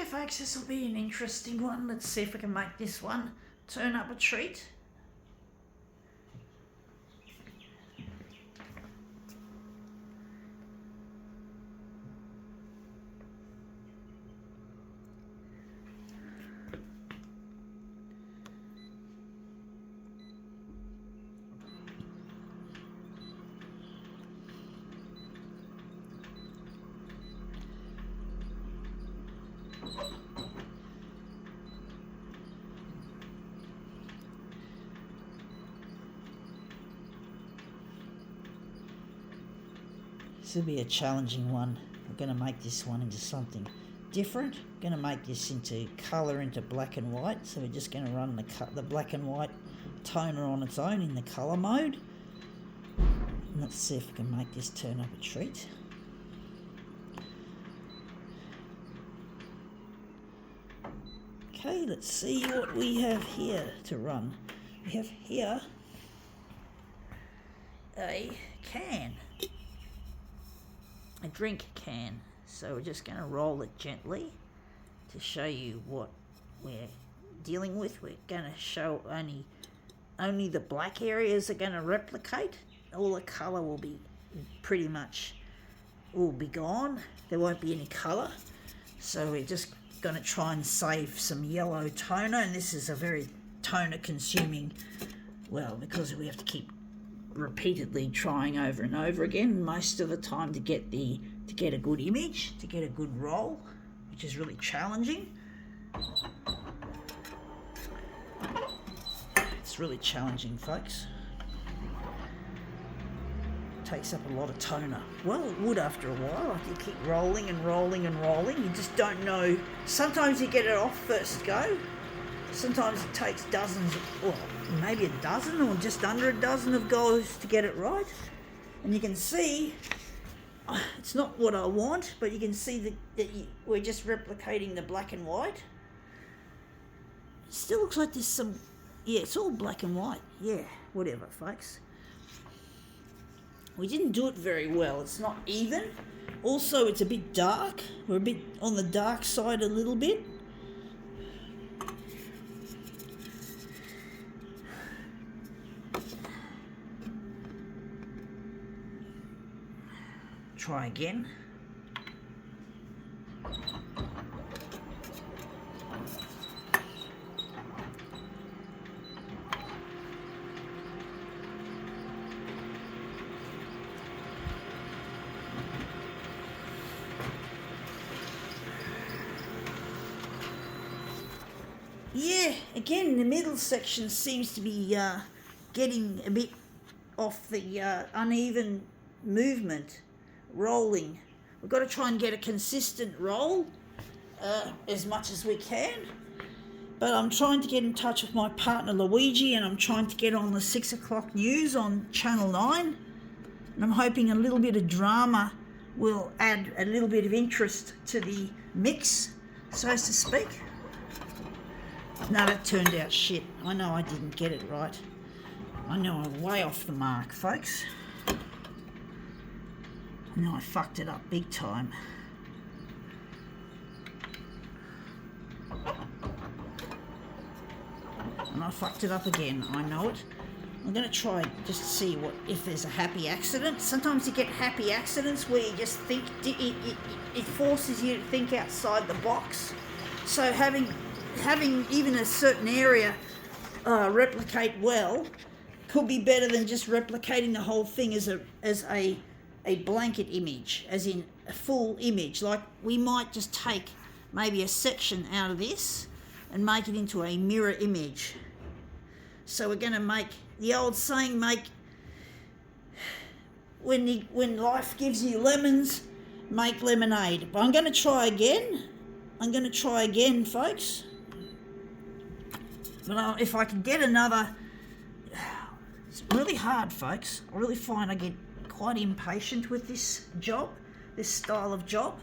Okay folks, this will be an interesting one. Let's see if we can make this one turn up a treat. This will be a challenging one. We're going to make this one into something different. Going to make this into colour into black and white. So we're just going to run the black and white toner on its own in the colour mode. And let's see if we can make this turn up a treat. Okay, let's see what we have here to run. We have here a can. A drink can. So we're just going to roll it gently to show you what we're dealing with. We're going to show only the black areas are going to replicate. All the colour will be pretty much will be gone. There won't be any colour. So we're just going to try and save some yellow toner, and this is a very toner consuming, well, because we have to keep repeatedly trying over and over again most of the time to get a good image, to get a good roll, which is really challenging. It's really challenging, folks. It takes up a lot of toner. Well, it would after a while. Like you keep rolling and rolling and rolling. You just don't know. Sometimes you get it off first go. Sometimes it takes dozens, well, maybe a dozen or just under a dozen of goes to get it right. And you can see, it's not what I want, but you can see that we're just replicating the black and white. It still looks like there's some, yeah, it's all black and white. Yeah, whatever, folks. We didn't do it very well. It's not even. Also, it's a bit dark. We're a bit on the dark side a little bit. Try again. Yeah, again, the middle section seems to be getting a bit off the uneven movement. Rolling. We've got to try and get a consistent roll as much as we can. But I'm trying to get in touch with my partner Luigi, and I'm trying to get on the 6 o'clock news on Channel 9. And I'm hoping a little bit of drama will add a little bit of interest to the mix, so to speak. No, that turned out shit. I know I didn't get it right. I know I'm way off the mark, folks. No, I fucked it up big time. And I fucked it up again, I know it. I'm going to try just to see if there's a happy accident. Sometimes you get happy accidents where you just think, it forces you to think outside the box. So having even a certain area replicate well could be better than just replicating the whole thing as a blanket image, as in a full image. Like we might just take maybe a section out of this and make it into a mirror image. So we're going to make the old saying, when life gives you lemons, make lemonade. But I'm going to try again, folks. But if I can get another, it's really hard, folks. I really find I get quite impatient with this job, this style of job.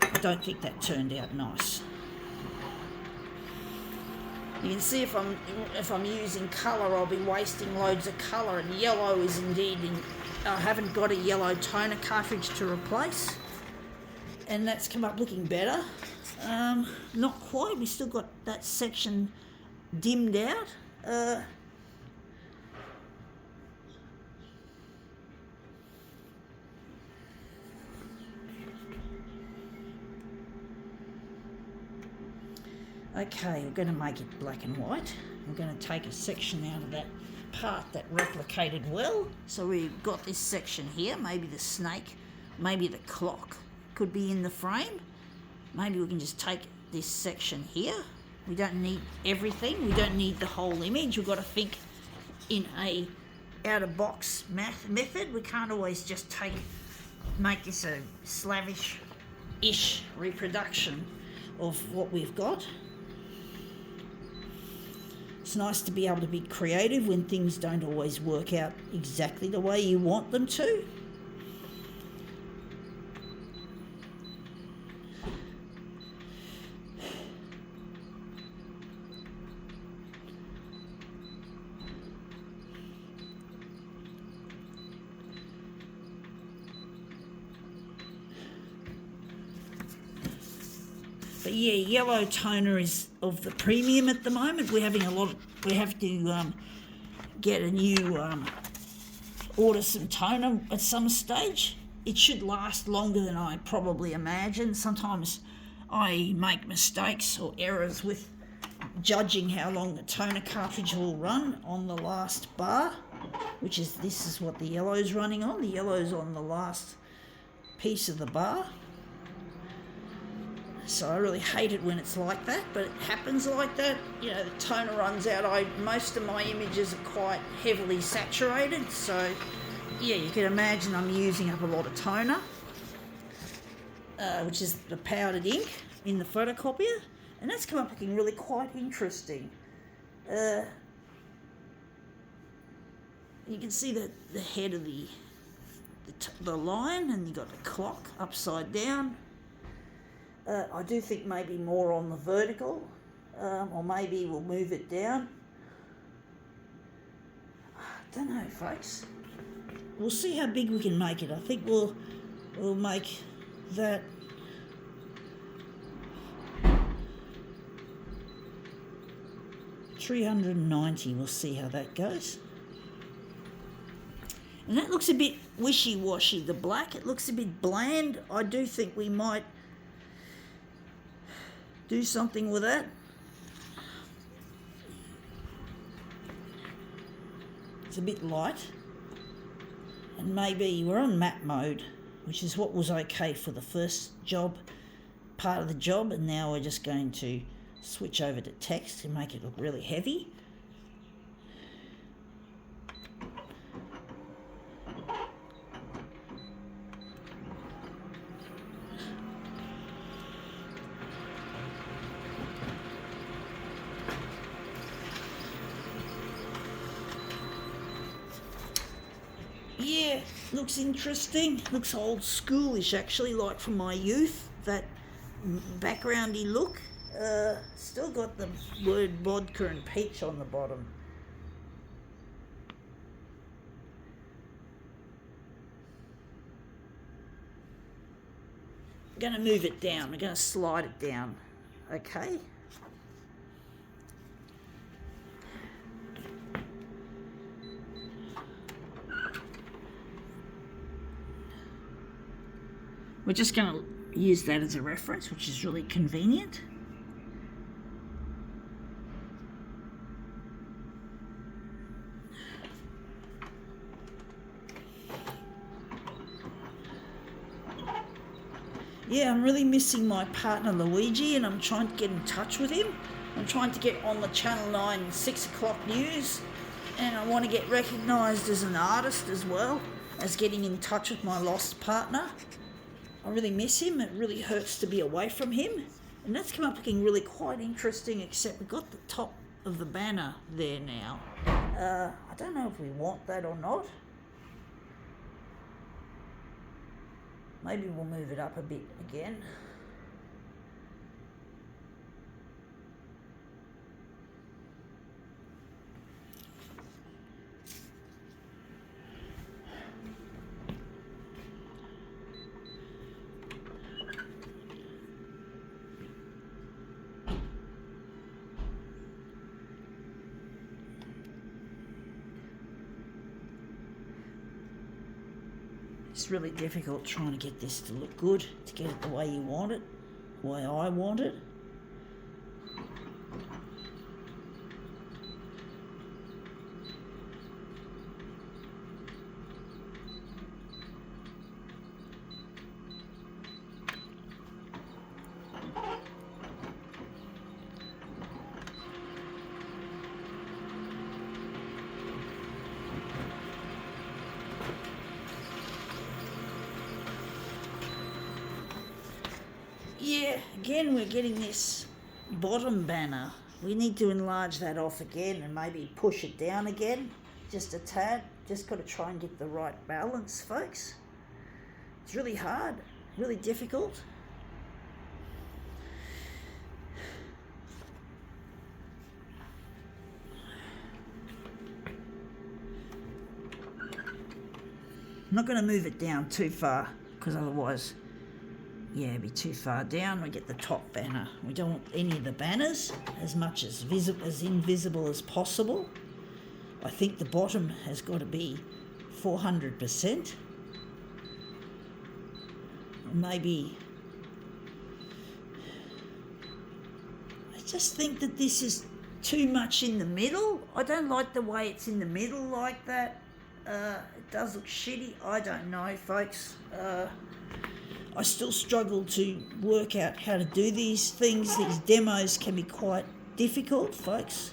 I don't think that turned out nice. You can see if I'm using colour, I'll be wasting loads of colour, and yellow is indeed I haven't got a yellow toner cartridge to replace. And that's come up looking better. Not quite, we still got that section dimmed out. Okay, we're going to make it black and white. We're going to take a section out of that part that replicated well. So we've got this section here, maybe the snake, maybe the clock could be in the frame. Maybe we can just take this section here. We don't need everything. We don't need the whole image. We've got to think in a out-of-box method. We can't always just make this a Slavish-ish reproduction of what we've got. It's nice to be able to be creative when things don't always work out exactly the way you want them to. But yeah, yellow toner is of the premium at the moment. We have to get a new, order some toner at some stage. It should last longer than I probably imagined. Sometimes I make mistakes or errors with judging how long the toner cartridge will run on the last bar, this is what the yellow's running on. The yellow's on the last piece of the bar. So I really hate it when it's like that, but it happens like that. You know, the toner runs out. Most of my images are quite heavily saturated, so yeah, you can imagine I'm using up a lot of toner, which is the powdered ink in the photocopier, and that's come up looking really quite interesting. You can see the head of the lion, and you got the clock upside down. I do think maybe more on the vertical, or maybe we'll move it down. I don't know, folks. We'll see how big we can make it. I think we'll make that 390. We'll see how that goes. And that looks a bit wishy-washy, the black. It looks a bit bland. I do think we might do something with that. It's a bit light. And maybe we're on map mode, which is what was okay for the first part of the job, and now we're just going to switch over to text and make it look really heavy. Yeah, looks interesting. Looks old schoolish actually, like from my youth, that backgroundy look. Still got the word vodka and peach on the bottom. I'm going to move it down. I'm going to slide it down. Okay. We're just going to use that as a reference, which is really convenient. Yeah, I'm really missing my partner Luigi, and I'm trying to get in touch with him. I'm trying to get on the Channel 9 6 o'clock news, and I want to get recognised as an artist as well as getting in touch with my lost partner. I really miss him. It really hurts to be away from him. And that's come up looking really quite interesting, except we've got the top of the banner there now. I don't know if we want that or not. Maybe we'll move it up a bit again. It's really difficult trying to get this to look good, to get it the way you want it, the way I want it. Yeah, again we're getting this bottom banner. We need to enlarge that off again and maybe push it down again, just a tad. Just got to try and get the right balance, folks. It's really hard, really difficult. I'm not going to move it down too far because otherwise, yeah, it'd be too far down. We get the top banner. We don't want any of the banners as much as invisible as possible. I think the bottom has got to be 400%. Maybe. I just think that this is too much in the middle. I don't like the way it's in the middle like that. It does look shitty. I don't know, folks. I still struggle to work out how to do these things. These demos can be quite difficult, folks.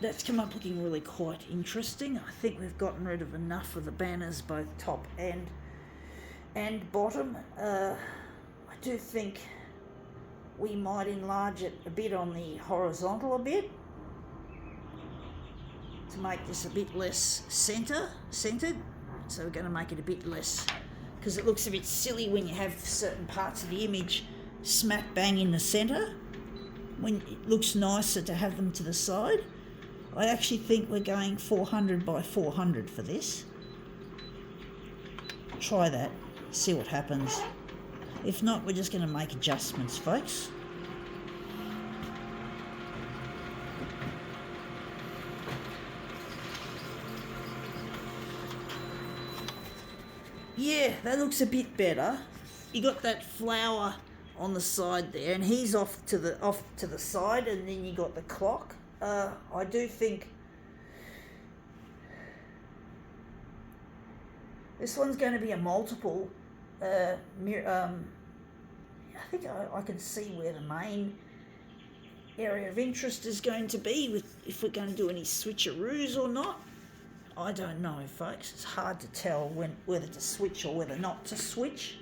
That's come up looking really quite interesting. I think we've gotten rid of enough of the banners, both top and bottom. I do think we might enlarge it a bit on the horizontal a bit to make this a bit less centered. So we're going to make it a bit less, because it looks a bit silly when you have certain parts of the image smack bang in the center, when it looks nicer to have them to the side. I actually think we're going 400 by 400 for this. Try that, see what happens. If not, we're just going to make adjustments, folks. Yeah, that looks a bit better. You got that flower on the side there, and he's off to the side, and then you got the clock. I do think this one's going to be a multiple. I think I can see where the main area of interest is going to be, with if we're going to do any switcheroos or not. I don't know, folks. It's hard to tell whether to switch or whether not to switch.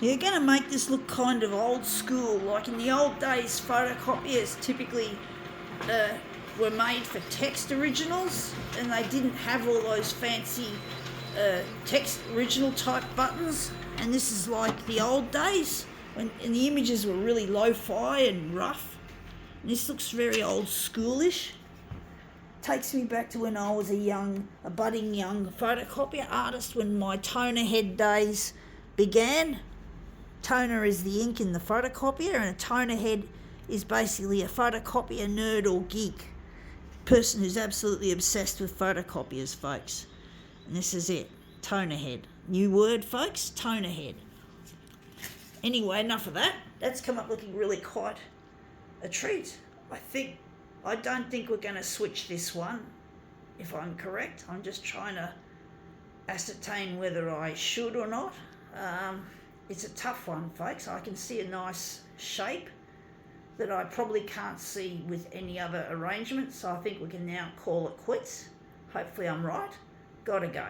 You're going to make this look kind of old school. Like in the old days, photocopiers typically were made for text originals, and they didn't have all those fancy text original type buttons. And this is like the old days, and the images were really lo-fi and rough. And this looks very old schoolish. Takes me back to when I was a budding young photocopier artist, when my toner head days began. Toner is the ink in the photocopier, and a toner head is basically a photocopier nerd or geek. Person who's absolutely obsessed with photocopiers, folks. And this is it. Toner head. New word, folks. Toner head. Anyway, enough of that. That's come up looking really quite a treat. I don't think we're going to switch this one, if I'm correct. I'm just trying to ascertain whether I should or not. It's a tough one, folks. I can see a nice shape that I probably can't see with any other arrangement, so I think we can now call it quits. Hopefully I'm right. Gotta go.